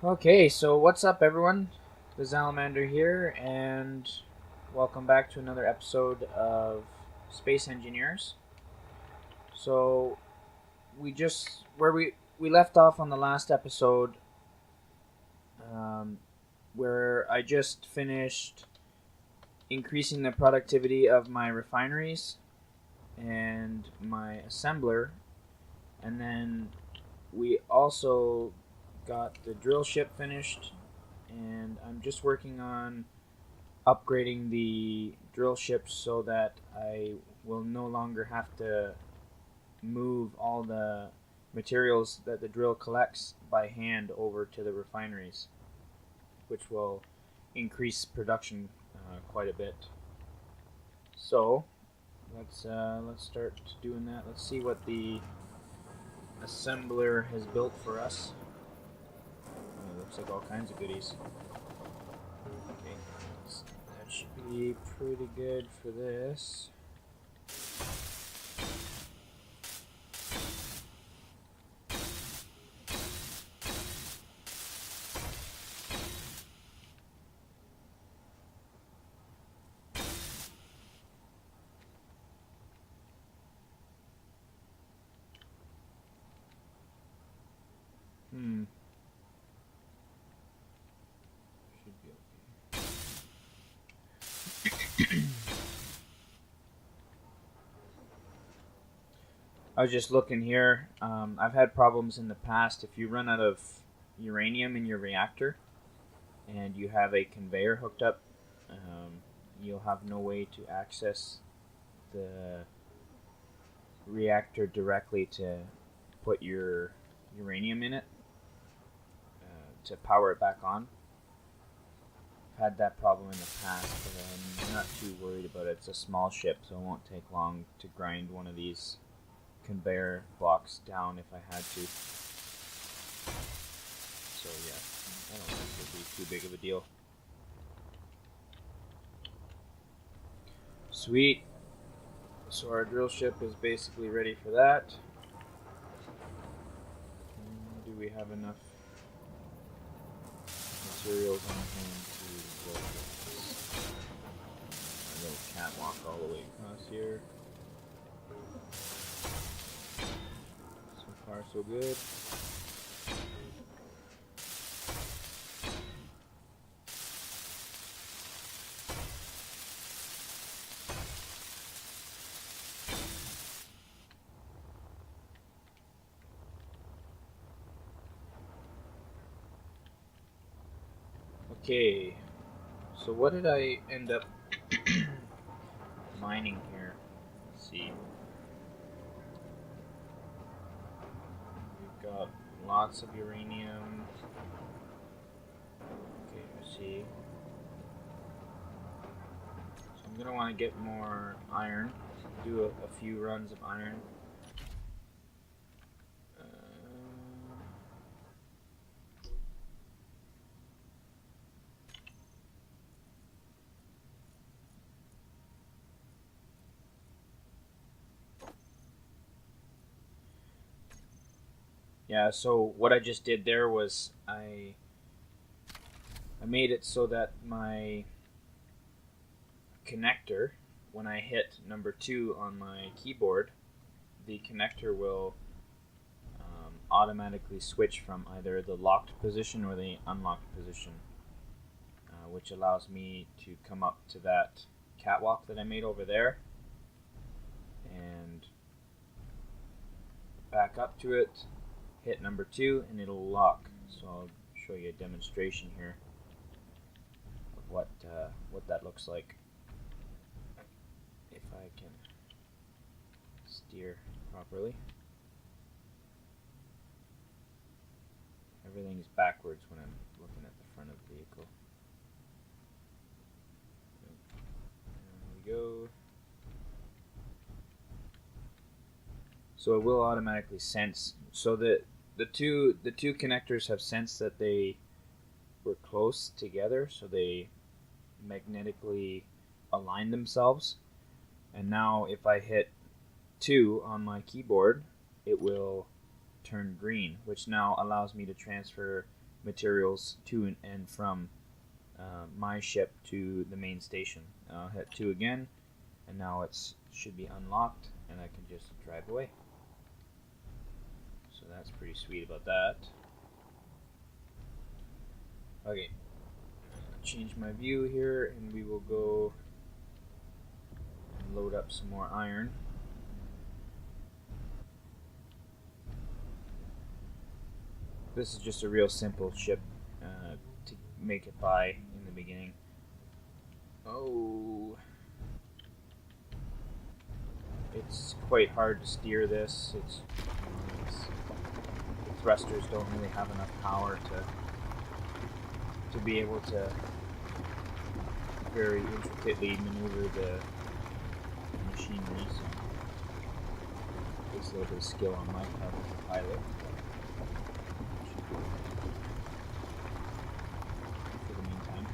Okay, so what's up, everyone? The Salamander here, and welcome back to another episode of Space Engineers. So we just where we left off on the last episode, um, where I just finished increasing the productivity of my refineries and my assembler, and then we also got the drill ship finished, and I'm just working on upgrading the drill ship so that I will no longer have to move all the materials that the drill collects by hand over to the refineries, which will increase production quite a bit. So let's start doing that. Let's see what the assembler has built for us. Oh, looks like all kinds of goodies. Okay, that should be pretty good for this. Should be okay. I was just looking here. I've had problems in the past. If you run out of uranium in your reactor and you have a conveyor hooked up, you'll have no way to access the reactor directly to put your uranium in it to power it back on. I've had that problem in the past, but I'm not too worried about it. It's a small ship, so it won't take long to grind one of these conveyor blocks down if I had to. So yeah, I don't think it'll be too big of a deal. Sweet. So our drill ship is basically ready for that. Do we have enough materials on hand to build this? A little catwalk all the way across here. So far so good. Okay, so what did I end up mining here? Let's see. We've got lots of uranium. Okay, let's see. So I'm going to want to get more iron. Do a few runs of iron. Yeah, so what I just did there was I made it so that my connector, when I hit number 2 on my keyboard, the connector will automatically switch from either the locked position or the unlocked position, which allows me to come up to that catwalk that I made over there and back up to it, hit number 2, and it'll lock. So I'll show you a demonstration here of what that looks like if I can steer properly. Everything's backwards when I'm looking at the front of the vehicle. There we go. So it will automatically sense. So the two connectors have sensed that they were close together, so they magnetically align themselves. And now if I hit 2 on my keyboard, it will turn green, which now allows me to transfer materials to and from my ship to the main station. I'll hit 2 again, and now it should be unlocked, and I can just drive away. So that's pretty sweet about that. Okay, change my view here, and we will go and load up some more iron. This is just a real simple ship to make it by in the beginning. Oh, it's quite hard to steer this. The thrusters don't really have enough power to be able to very intricately maneuver the machinery, so it takes a little bit of skill on my part as a pilot. For the meantime.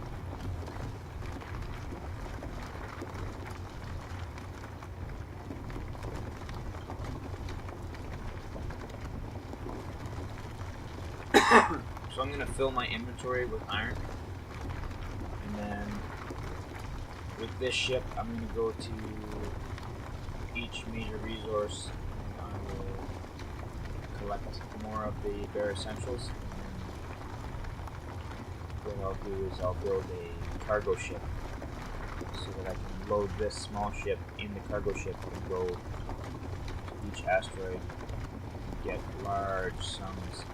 So I'm going to fill my inventory with iron, and then with this ship I'm going to go to each major resource, and I will collect more of the bare essentials, and what I'll do is I'll build a cargo ship so that I can load this small ship in the cargo ship and go to each asteroid and get large sums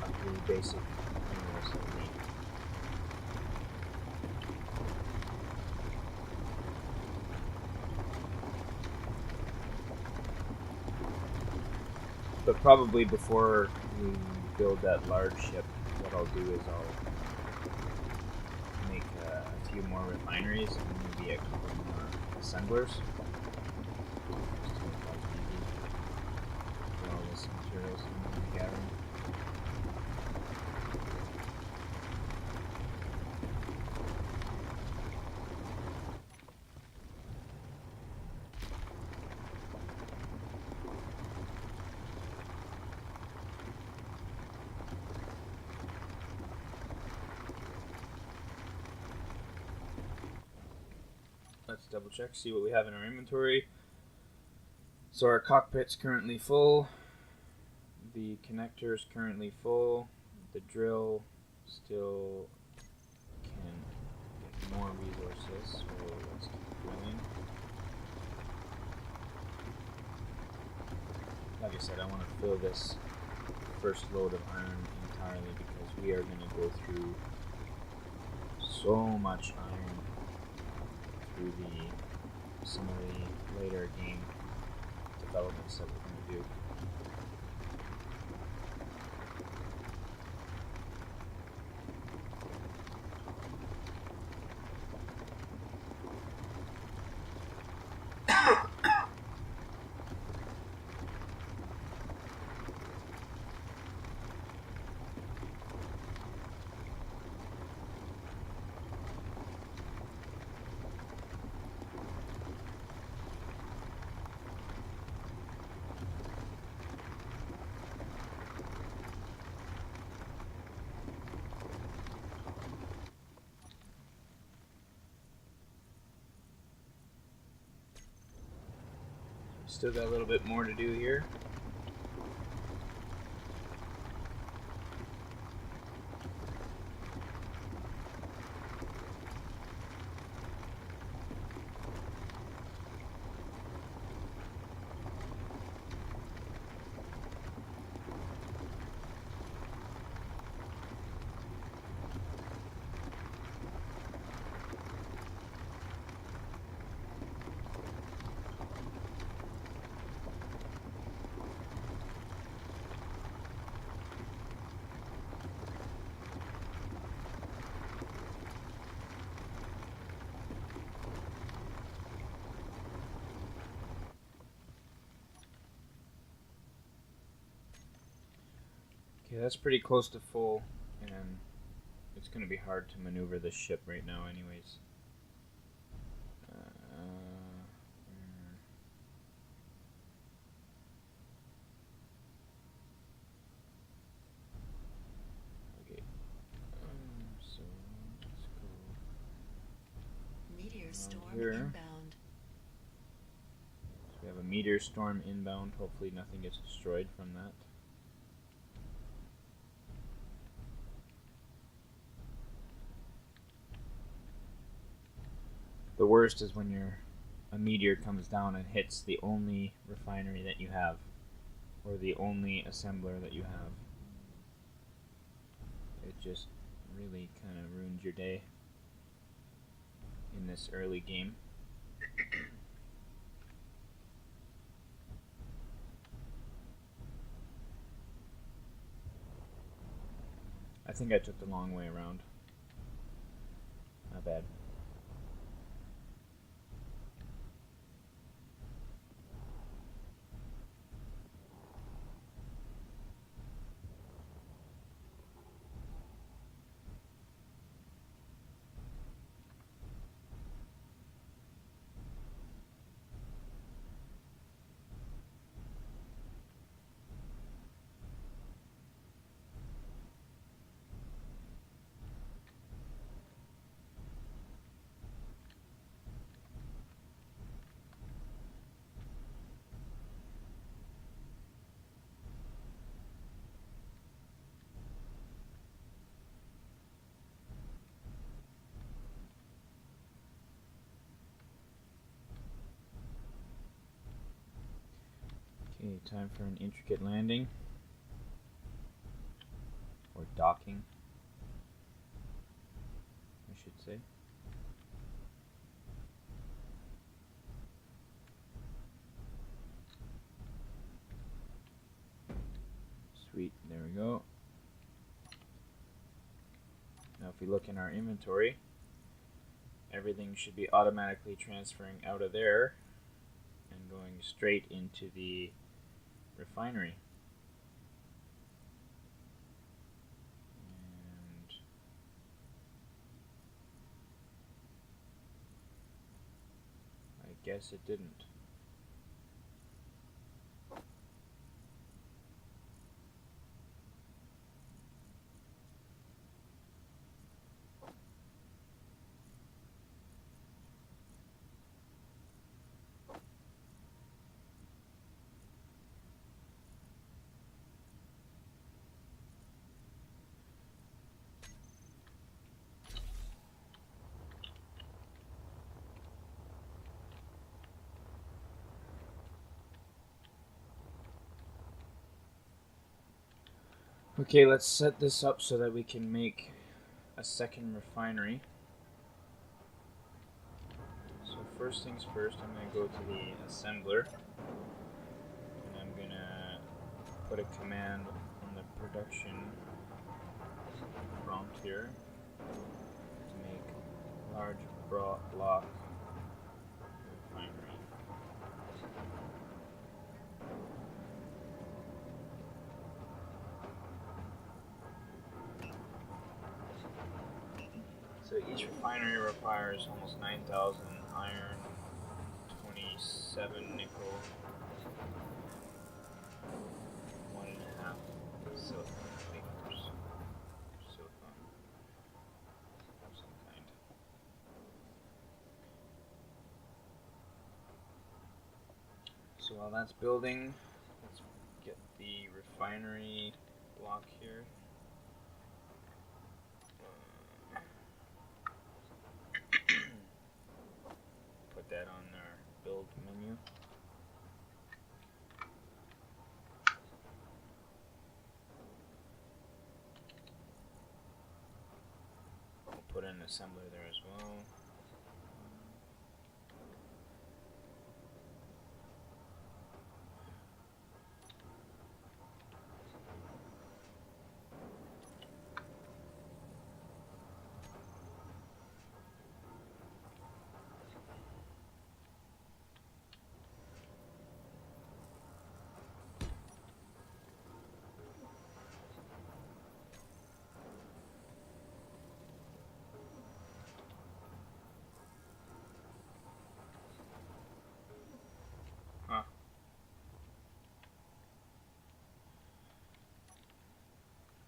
of the basic minerals that we need. But probably before we build that large ship, what I'll do is I'll make a few more refineries and maybe a couple more assemblers. Just to make life easy for all this materials I'm going to be gathering. Let's double check, see what we have in our inventory. So our cockpit's currently full. The connector's currently full. The drill still can get more resources, so let's keep drilling. Like I said, I want to fill this first load of iron entirely because we are going to go through so much iron through some of the later game developments that we're going to do. Still got a little bit more to do here. Okay, that's pretty close to full, and it's going to be hard to maneuver this ship right now anyways. Meteor storm here. inbound. So we have a meteor storm inbound. Hopefully nothing gets destroyed from that. The worst is when a meteor comes down and hits the only refinery that you have, or the only assembler that you have. It just really kind of ruins your day in this early game. I think I took the long way around. Not bad. Okay, time for an intricate landing. Or docking, I should say. Sweet, there we go. Now if we look in our inventory, everything should be automatically transferring out of there and going straight into the refinery. And I guess it didn't. Okay, let's set this up so that we can make a second refinery. So first things first, I'm going to go to the assembler, and I'm going to put a command on the production prompt here to make large block refinery. So each refinery requires almost 9,000 iron, 27 nickel, 1.5 silicon wafers, silicon of some kind. So while that's building, let's get the refinery block here. Put that on our build menu. We'll put an assembler there as well.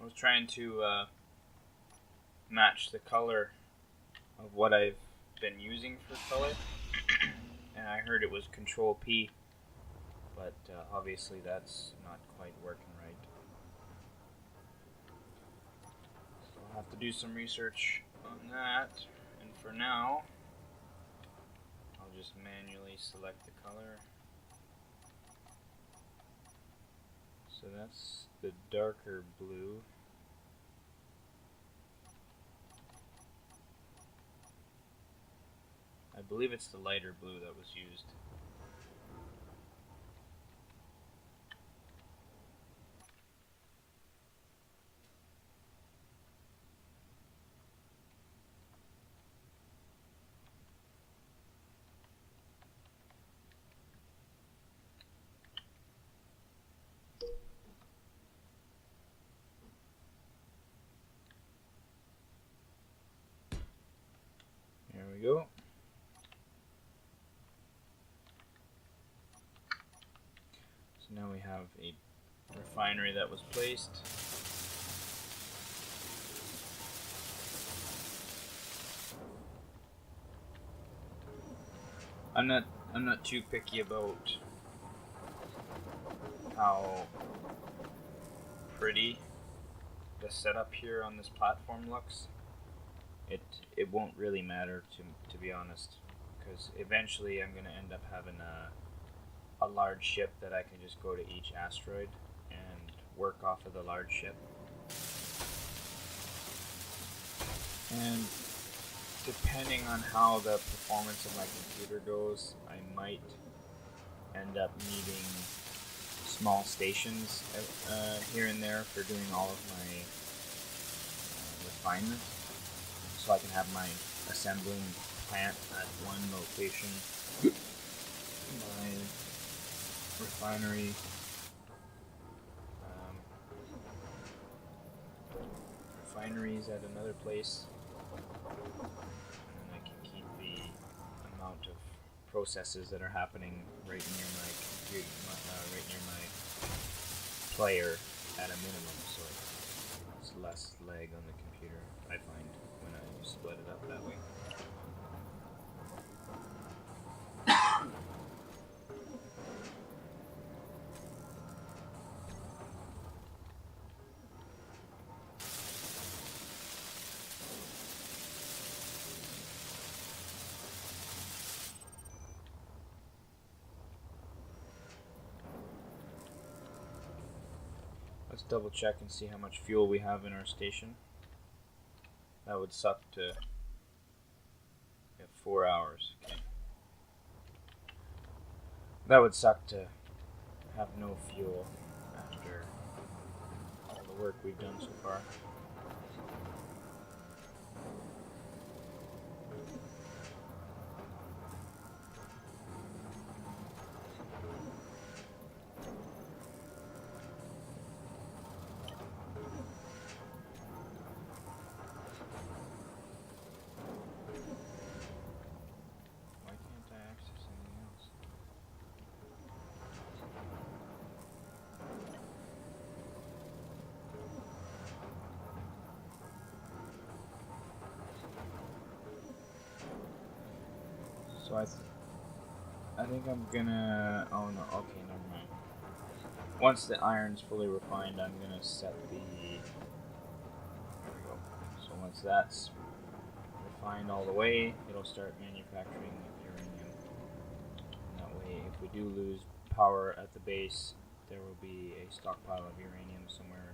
I was trying to match the color of what I've been using for color, and I heard it was Control P, but obviously that's not quite working right. So I'll have to do some research on that, and for now I'll just manually select the color. So that's the darker blue. I believe it's the lighter blue that was used. There we go. So now we have a refinery that was placed. I'm not too picky about how pretty the setup here on this platform looks. It won't really matter to be honest, because eventually I'm gonna end up having a large ship that I can just go to each asteroid and work off of the large ship. And depending on how the performance of my computer goes, I might end up needing small stations here and there for doing all of my refinement, so I can have my assembling plant at one location, my refinery refineries at another place, and then I can keep the amount of processes that are happening right near my computer, right near my player at a minimum, so it's less lag on the computer, I find, when I split it up that way. Let's double check and see how much fuel we have in our station. That would suck to have 4 hours. Okay. That would suck to have no fuel after all the work we've done so far. Why can't I access anything else? So I think I'm gonna, oh no, okay, never mind. Once the iron's fully refined, I'm gonna set the, there we go. So once that's refined all the way, it'll start manufacturing uranium. And that way, if we do lose power at the base, there will be a stockpile of uranium somewhere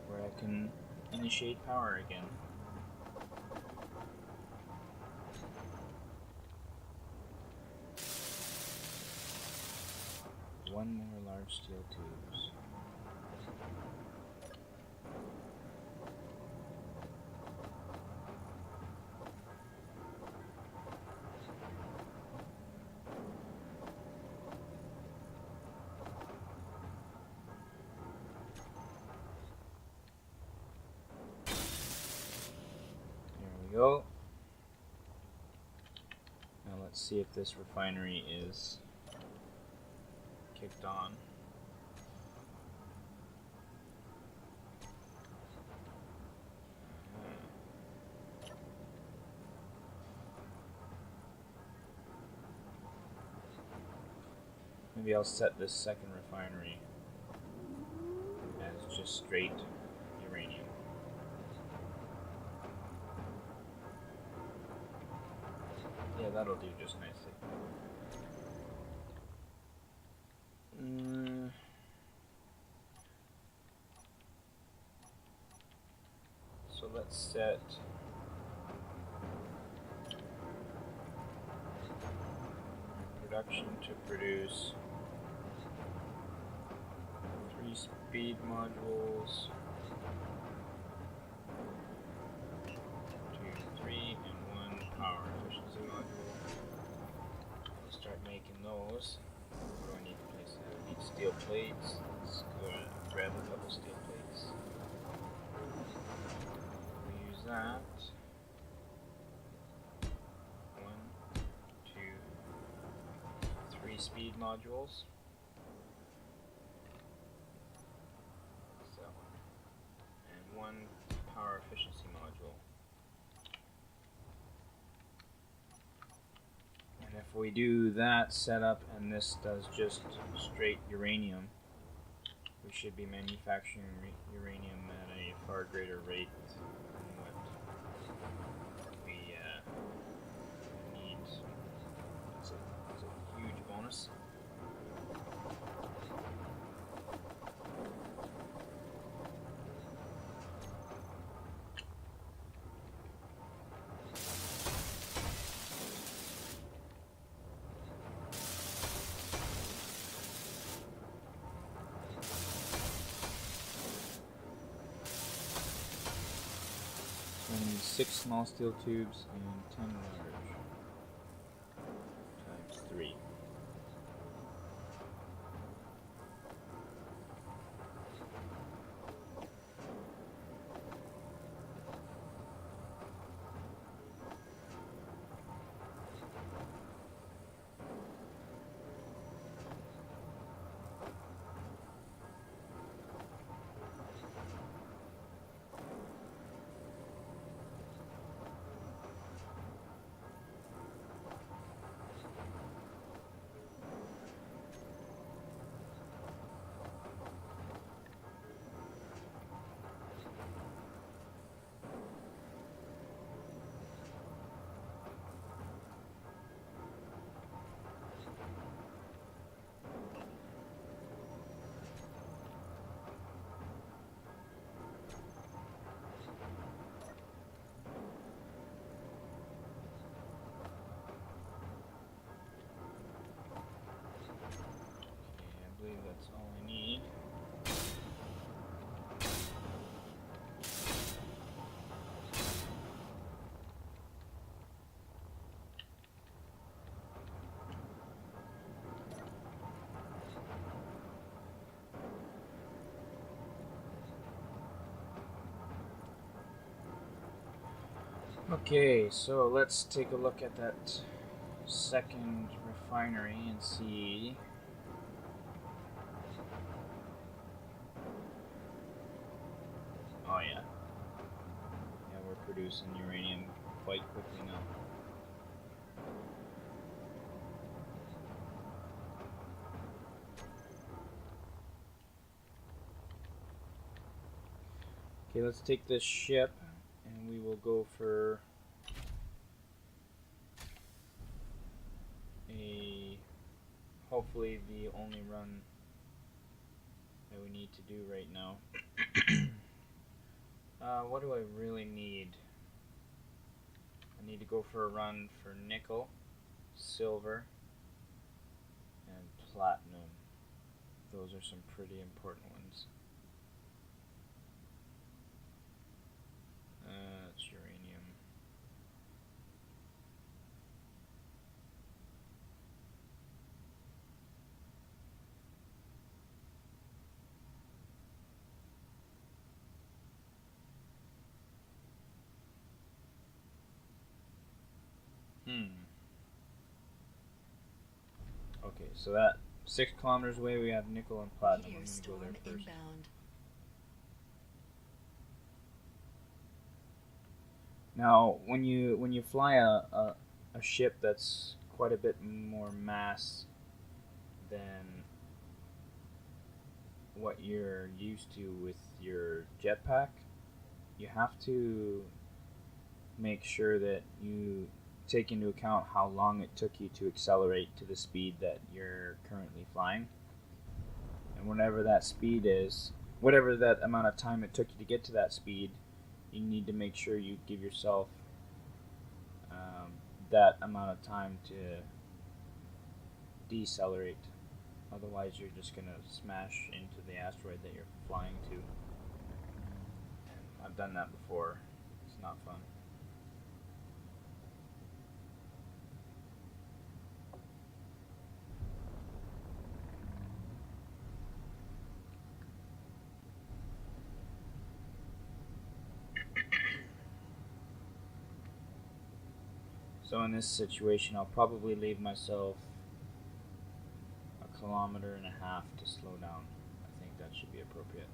where I can initiate power again. One more large steel tubes. There we go. Now let's see if this refinery is kicked on. maybe I'll set this second refinery as just straight uranium. Yeah, that'll do just nicely. So let's set production to produce 3 speed modules, 2, 3, and 1 power efficiency module. Let's start making those. What do I need to place? I need steel plates. Let's go and grab a couple steel plates. We use that. 1, 2, 3 speed modules. That's that one. And 1 power efficiency module. And if we do that setup and this does just straight uranium, we should be manufacturing uranium at a far greater rate than what we need. It's a huge bonus. So I need 6 small steel tubes and 10 large. Times 3. I believe that's all I need. Okay, so let's take a look at that second refinery and see. Oh yeah. Yeah, we're producing uranium quite quickly now. Okay, let's take this ship and we will go for hopefully the only run that we need to do right now. What do I really need? I need to go for a run for nickel, silver, and platinum. Those are some pretty important ones. That's uranium. Okay, so that 6 kilometers away we have nickel and platinum. I'm gonna go there first. Inbound. Now, when you fly a ship that's quite a bit more mass than what you're used to with your jetpack. You have to make sure that you take into account how long it took you to accelerate to the speed that you're currently flying. And whatever that speed is, whatever that amount of time it took you to get to that speed, you need to make sure you give yourself that amount of time to decelerate. Otherwise, you're just going to smash into the asteroid that you're flying to. I've done that before. It's not fun. So in this situation, I'll probably leave myself 1.5 kilometers to slow down. I think that should be appropriate.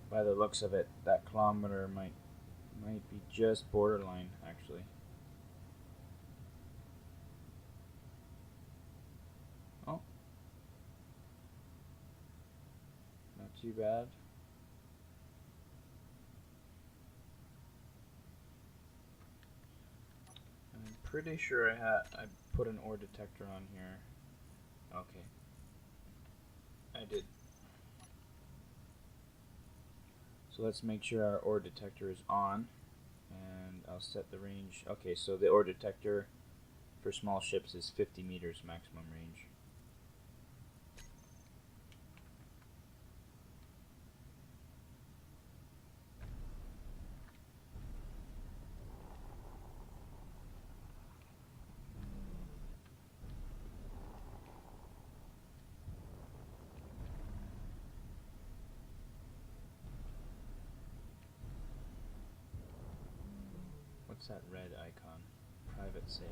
By the looks of it, that kilometer might be just borderline, actually. Oh. Not too bad. I'm pretty sure I put an ore detector on here. Okay. I did. So let's make sure our ore detector is on, and I'll set the range. Okay, so the ore detector for small ships is 50 meters maximum range. What's that red icon? Private sale.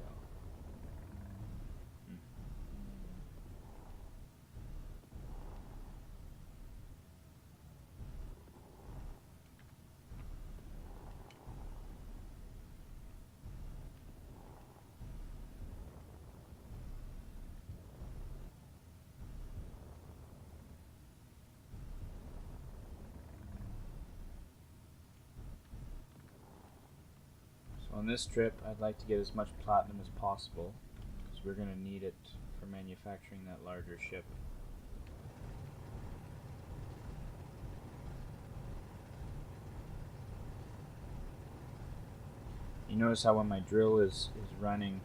On this trip, I'd like to get as much platinum as possible, because we're going to need it for manufacturing that larger ship. You notice how when my drill is running,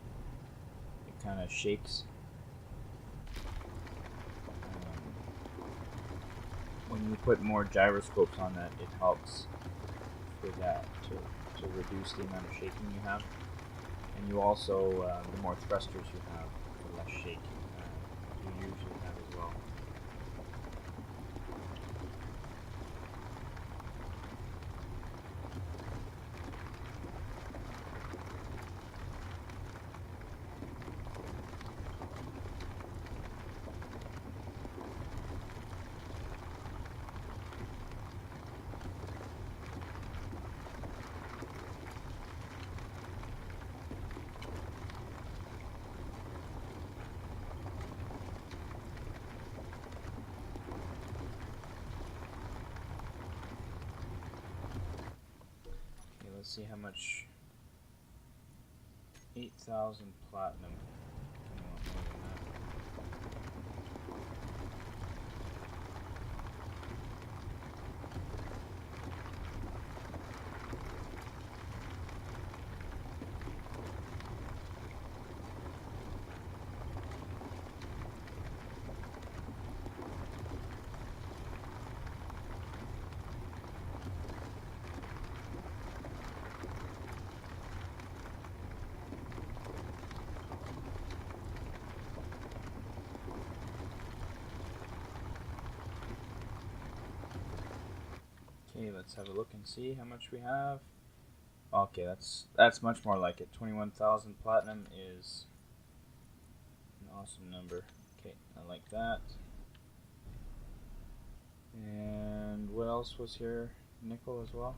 it kind of shakes? When you put more gyroscopes on that, it helps for that to reduce the amount of shaking you have. And you also, the more thrusters you have, the less shaking you usually have as well. Let's see how much. 8,000 platinum. I want more than that. Okay, let's have a look and see how much we have. Okay, that's much more like it. 21,000 platinum is an awesome number. Okay, I like that. And what else was here? Nickel as well.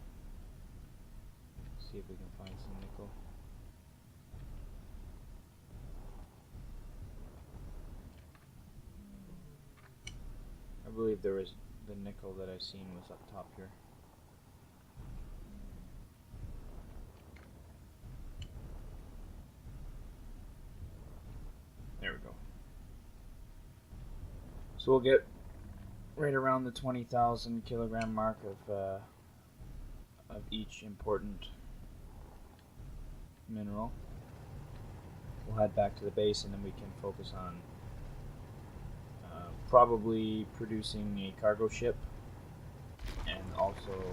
Let's see if we can find some nickel. I believe there was the nickel that I seen was up top here. There we go. So we'll get right around the 20,000 kilogram mark of each important mineral. We'll head back to the base and then we can focus on probably producing a cargo ship and also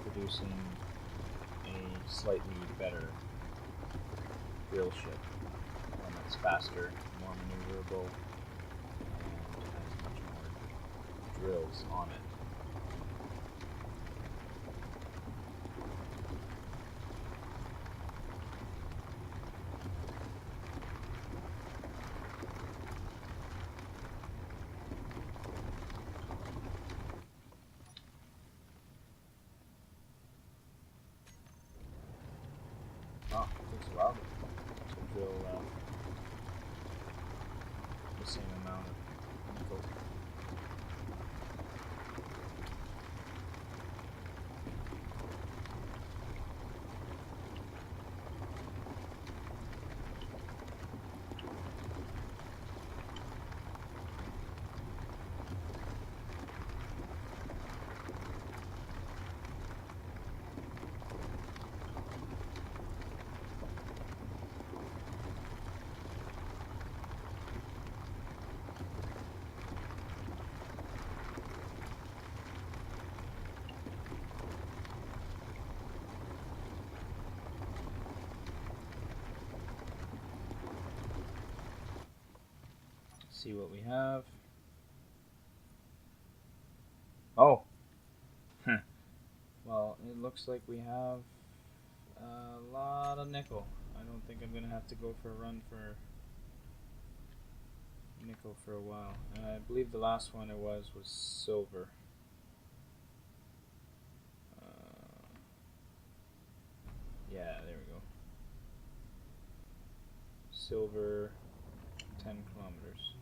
producing a slightly better drill ship, one that's faster, more maneuverable, and has much more drills on it. Oh, it takes a while to drill the same amount of nickel. See what we have. Oh, well, it looks like we have a lot of nickel. I don't think I'm gonna have to go for a run for nickel for a while. I believe the last one it was silver. Yeah, there we go. Silver, 10 kilometers.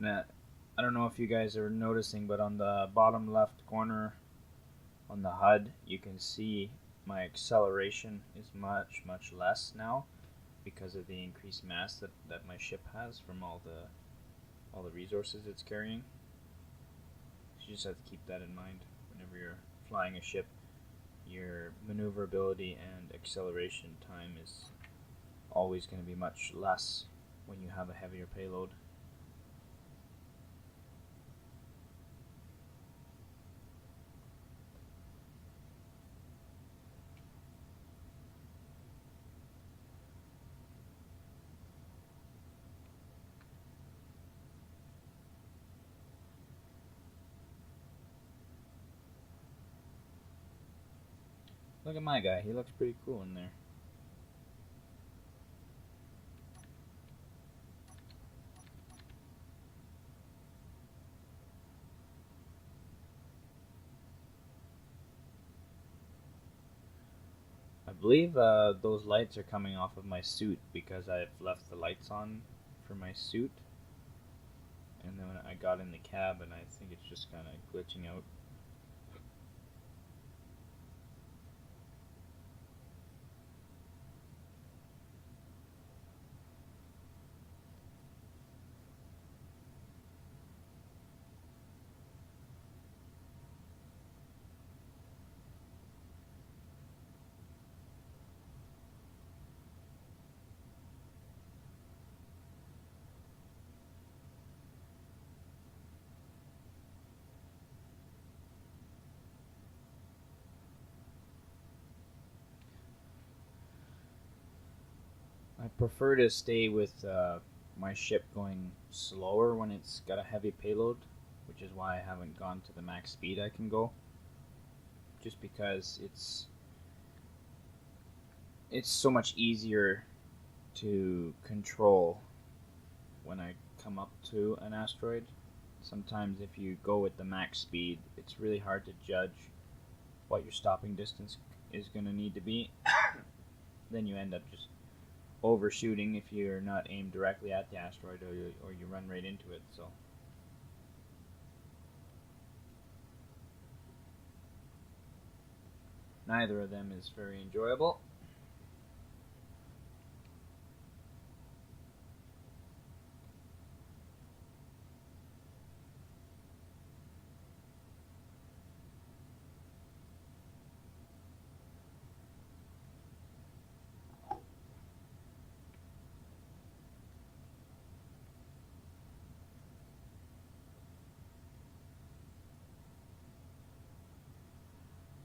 And I don't know if you guys are noticing, but on the bottom left corner on the HUD, you can see my acceleration is much, much less now because of the increased mass that my ship has from all the resources it's carrying. So you just have to keep that in mind whenever you're flying a ship. Your maneuverability and acceleration time is always going to be much less when you have a heavier payload. Look at my guy, he looks pretty cool in there. I believe those lights are coming off of my suit because I've left the lights on for my suit. And then when I got in the cab, and I think it's just kind of glitching out. I prefer to stay with my ship going slower when it's got a heavy payload which is why I haven't gone to the max speed I can go. Just because it's so much easier to control when I come up to an asteroid. Sometimes if you go with the max speed, it's really hard to judge what your stopping distance is going to need to be. Then you end up just overshooting if you're not aimed directly at the asteroid, or you run right into it. So neither of them is very enjoyable.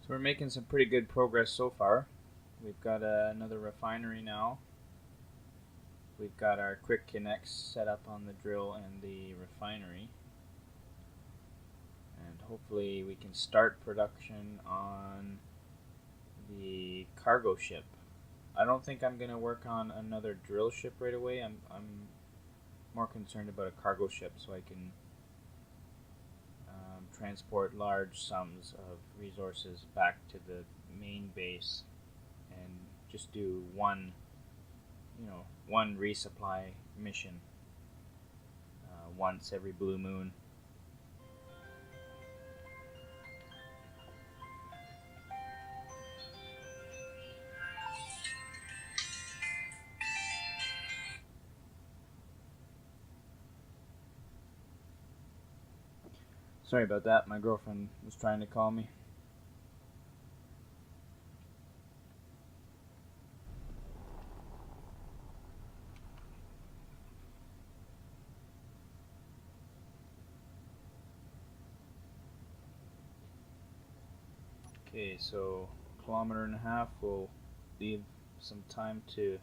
So we're making some pretty good progress so far. We've got another refinery now. We've got our quick connects set up on the drill and the refinery. And hopefully we can start production on the cargo ship. I don't think I'm going to work on another drill ship right away. I'm more concerned about a cargo ship so I can transport large sums of resources back to the main base and just do one resupply mission once every blue moon. Sorry about that, my girlfriend was trying to call me. Okay, so 1.5 kilometers, we'll leave some time to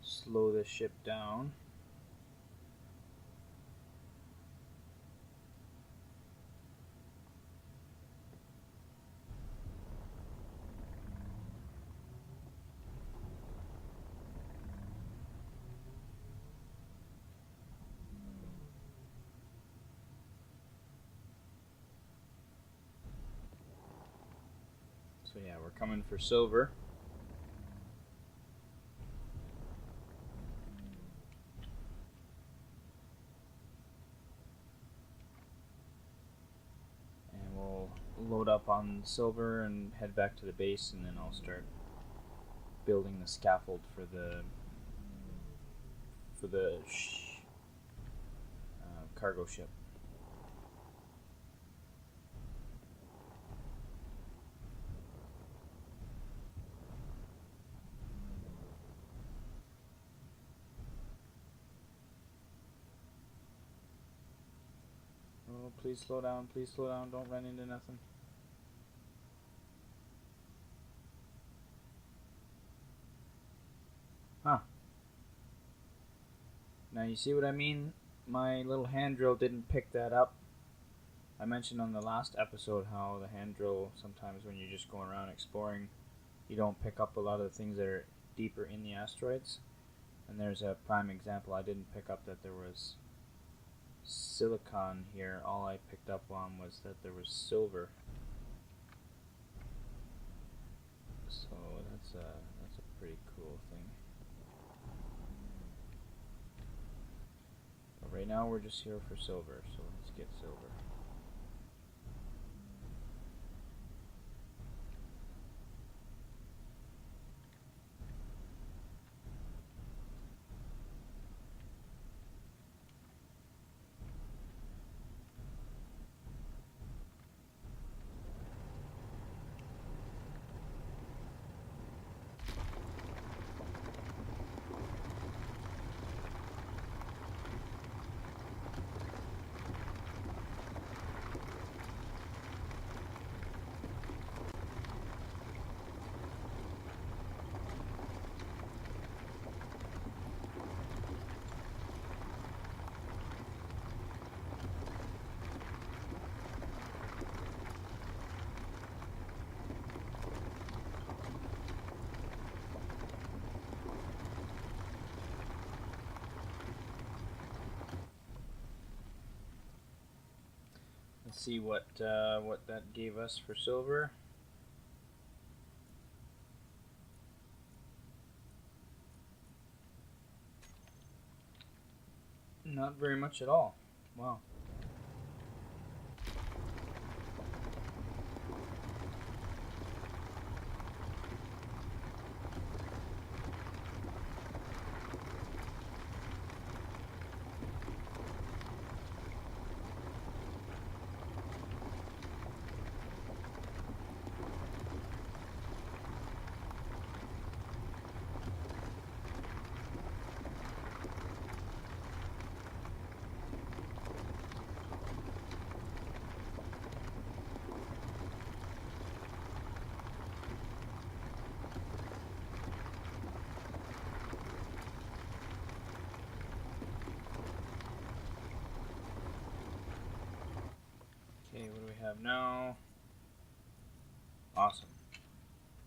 slow this ship down. So yeah, we're coming for silver. And we'll load up on silver and head back to the base, and then I'll start building the scaffold for the cargo ship. Oh, please slow down, don't run into nothing. Huh. Now you see what I mean? My little hand drill didn't pick that up. I mentioned on the last episode how the hand drill, sometimes when you're just going around exploring, you don't pick up a lot of the things that are deeper in the asteroids. And there's a prime example. I didn't pick up that there was silicon here. All I picked up on was that there was silver. So that's a pretty cool thing. But right now we're just here for silver, so let's get silver. Let's see what that gave us for silver. Not very much at all. Wow. Okay, what do we have now? Awesome.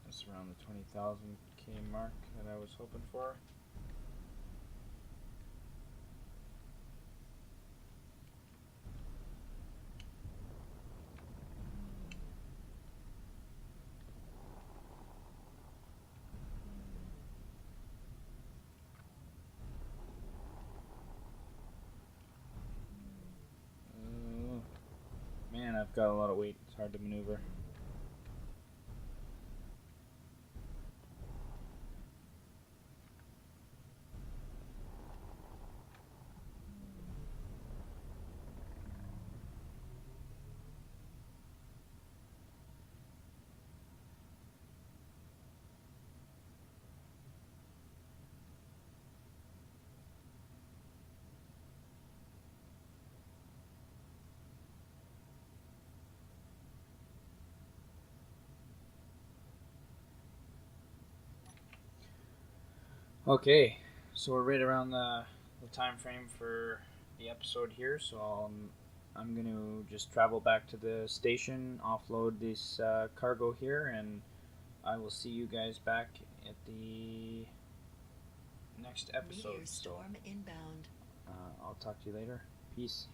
That's around the 20,000K mark that I was hoping for. Man, I've got a lot of weight. It's hard to maneuver. Okay, so we're right around the time frame for the episode here, so I'm going to just travel back to the station, offload this cargo here, and I will see you guys back at the next episode. Meteor storm inbound. I'll talk to you later. Peace.